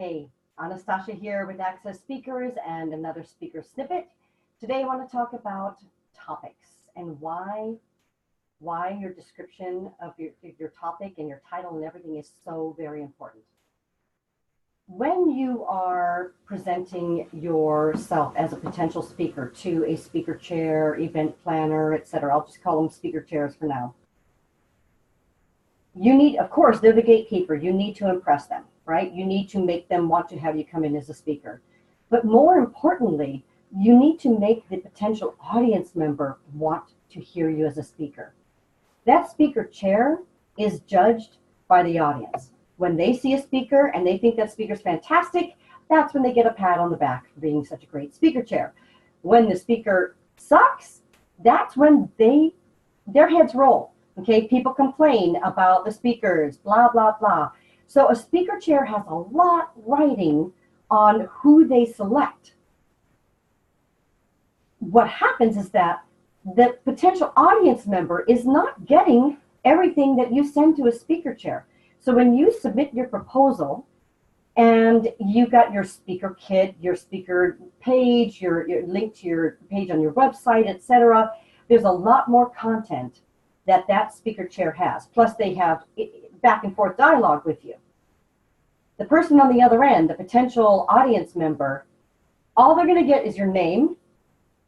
Hey, Anastasia here with Access Speakers and another speaker snippet. Today I want to talk about topics and why your description of your topic and your title and everything is so very important. When you are presenting yourself as a potential speaker to a speaker chair, event planner, etc., I'll just call them speaker chairs for now. You need, of course, they're the gatekeeper. You need to impress them, right? You need to make them want to have you come in as a speaker. But more importantly, you need to make the potential audience member want to hear you as a speaker. That speaker chair is judged by the audience. When they see a speaker and they think that speaker's fantastic, that's when they get a pat on the back for being such a great speaker chair. When the speaker sucks, that's when their heads roll. Okay, people complain about the speakers, blah, blah, blah. So a speaker chair has a lot riding on who they select. What happens is that the potential audience member is not getting everything that you send to a speaker chair. So when you submit your proposal and you got your speaker kit, your speaker page, your link to your page on your website, etc., there's a lot more content that speaker chair has. Plus they have back and forth dialogue with you. The person on the other end, the potential audience member, all they're going to get is your name,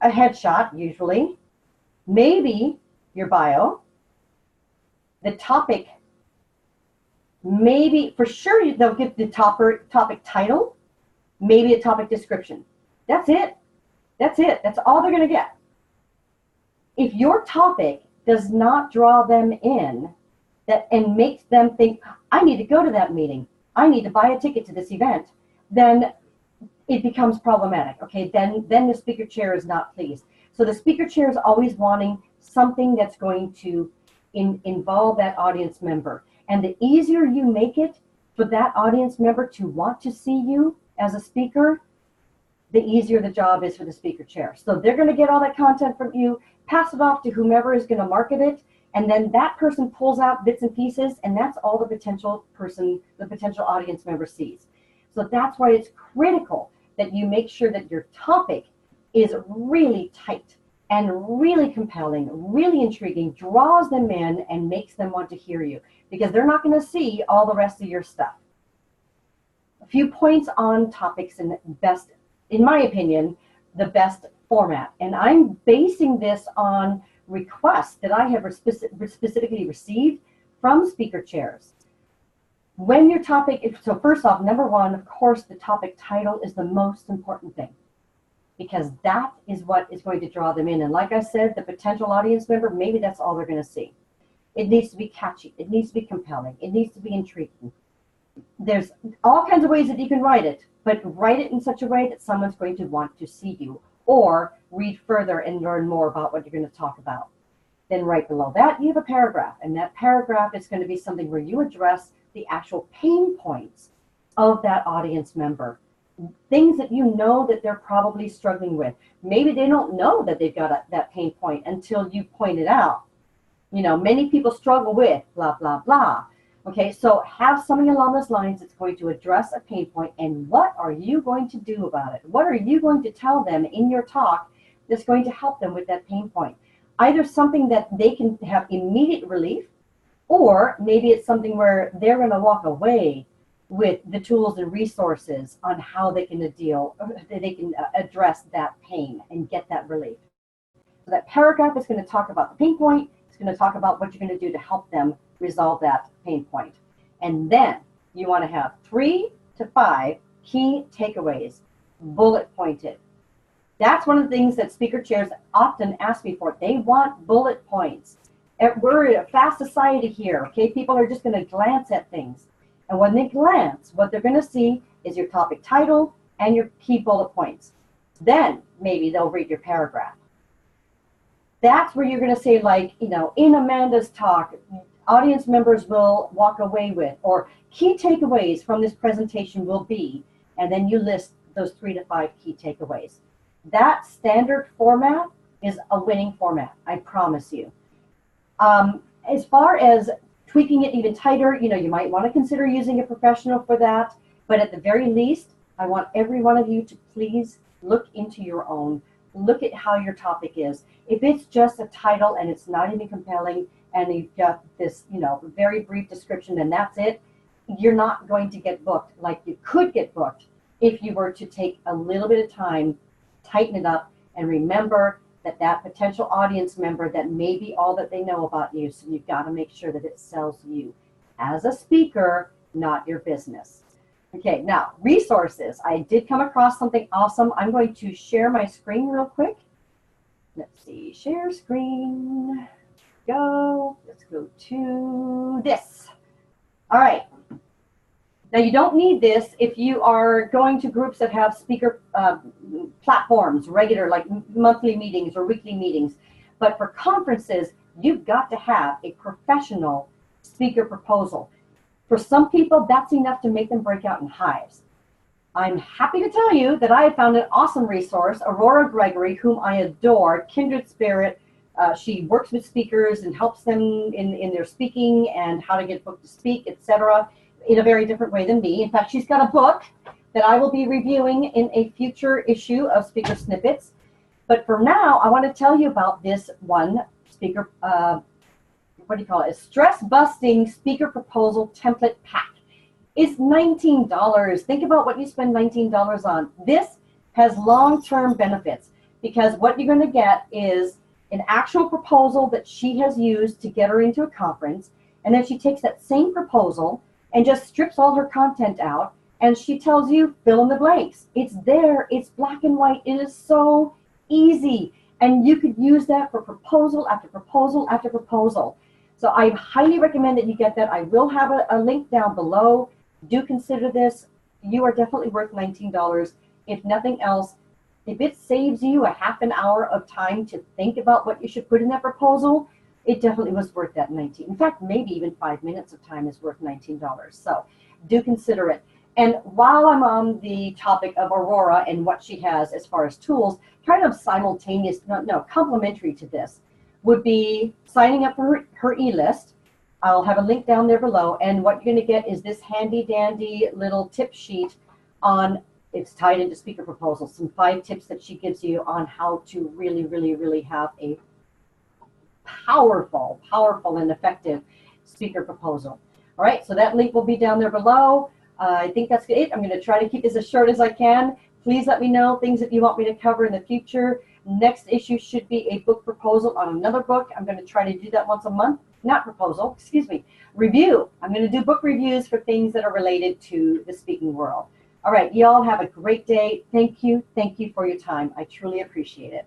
a headshot usually, maybe your bio, the topic, maybe for sure they'll get the topic title, maybe a topic description. That's it. That's it. That's all they're going to get. If your topic does not draw them in and makes them think, I need to go to that meeting, I need to buy a ticket to this event, then it becomes problematic. Okay, then the speaker chair is not pleased. So the speaker chair is always wanting something that's going to involve that audience member. And the easier you make it for that audience member to want to see you as a speaker, the easier the job is for the speaker chair. So they're going to get all that content from you, pass it off to whomever is going to market it, and then that person pulls out bits and pieces, and that's all the potential audience member sees. So that's why it's critical that you make sure that your topic is really tight and really compelling, really intriguing, draws them in and makes them want to hear you, because they're not going to see all the rest of your stuff. A few points on topics and best, in my opinion, the best format. And I'm basing this on requests that I have specifically received from speaker chairs. When your topic, so first off, number one, of course, the topic title is the most important thing, because that is what is going to draw them in. And like I said, the potential audience member, maybe that's all they're going to see. It needs to be catchy. It needs to be compelling. It needs to be intriguing. There's all kinds of ways that you can write it, but write it in such a way that someone's going to want to see you or read further and learn more about what you're going to talk about. Then right below that, you have a paragraph, and that paragraph is going to be something where you address the actual pain points of that audience member, things that you know that they're probably struggling with. Maybe they don't know that they've got that pain point until you point it out. You know, many people struggle with blah, blah, blah. Okay, so have something along those lines that's going to address a pain point, and what are you going to do about it? What are you going to tell them in your talk that's going to help them with that pain point? Either something that they can have immediate relief, or maybe it's something where they're going to walk away with the tools and resources on how they can address that pain and get that relief. So that paragraph is going to talk about the pain point. It's going to talk about what you're going to do to help them resolve that pain point. And then you want to have 3 to 5 key takeaways, bullet pointed. That's one of the things that speaker chairs often ask me for. They want bullet points. We're a fast society here, okay? People are just going to glance at things. And when they glance, what they're going to see is your topic title and your key bullet points. Then maybe they'll read your paragraph. That's where you're going to say, like, you know, in Amanda's talk, audience members will walk away with, or key takeaways from this presentation will be, and then you list those 3 to 5 key takeaways. That standard format is a winning format, I promise you. As far as tweaking it even tighter, you know, you might want to consider using a professional for that. But at the very least, I want every one of you to please look into your own. Look at how your topic is. If it's just a title and it's not even compelling and you've got this, very brief description and that's it, you're not going to get booked like you could get booked if you were to take a little bit of time, tighten it up, and remember that potential audience member, that may be all that they know about you. So you've got to make sure that it sells you as a speaker, not your business. Okay, now resources. I did come across something awesome. I'm going to share my screen real quick. Let's see, share screen. Go. Let's go to this. All right. Now you don't need this if you are going to groups that have speaker platforms, regular, like monthly meetings or weekly meetings. But for conferences, you've got to have a professional speaker proposal. For some people, that's enough to make them break out in hives. I'm happy to tell you that I found an awesome resource, Aurora Gregory, whom I adore, kindred spirit. She works with speakers and helps them in their speaking and how to get booked to speak, etc., in a very different way than me. In fact, she's got a book that I will be reviewing in a future issue of Speaker Snippets. But for now, I want to tell you about this one speaker, what do you call it? A stress-busting speaker proposal template pack. It's $19. Think about what you spend $19 on. This has long-term benefits because what you're going to get is an actual proposal that she has used to get her into a conference, and then she takes that same proposal and just strips all her content out, and she tells you, fill in the blanks. It's there. It's black and white. It is so easy, and you could use that for proposal after proposal after proposal. So I highly recommend that you get that. I will have a link down below. Do consider this. You are definitely worth $19. If nothing else, if it saves you a half an hour of time to think about what you should put in that proposal, it definitely was worth that $19. In fact, maybe even 5 minutes of time is worth $19. So do consider it. And while I'm on the topic of Aurora and what she has as far as tools, kind of simultaneous, complementary to this, would be signing up for her e-list. I'll have a link down there below, and what you're going to get is this handy dandy little tip sheet on, it's tied into speaker proposals, some 5 tips that she gives you on how to really, really, really have a powerful and effective speaker proposal. All right, so that link will be down there below. I think that's it. I'm going to try to keep this as short as I can. Please let me know things that you want me to cover in the future. Next issue should be a book proposal on another book. I'm going to try to do that once a month. Not proposal, excuse me, review. I'm going to do book reviews for things that are related to the speaking world. All right, y'all have a great day. Thank you for your time. I truly appreciate it.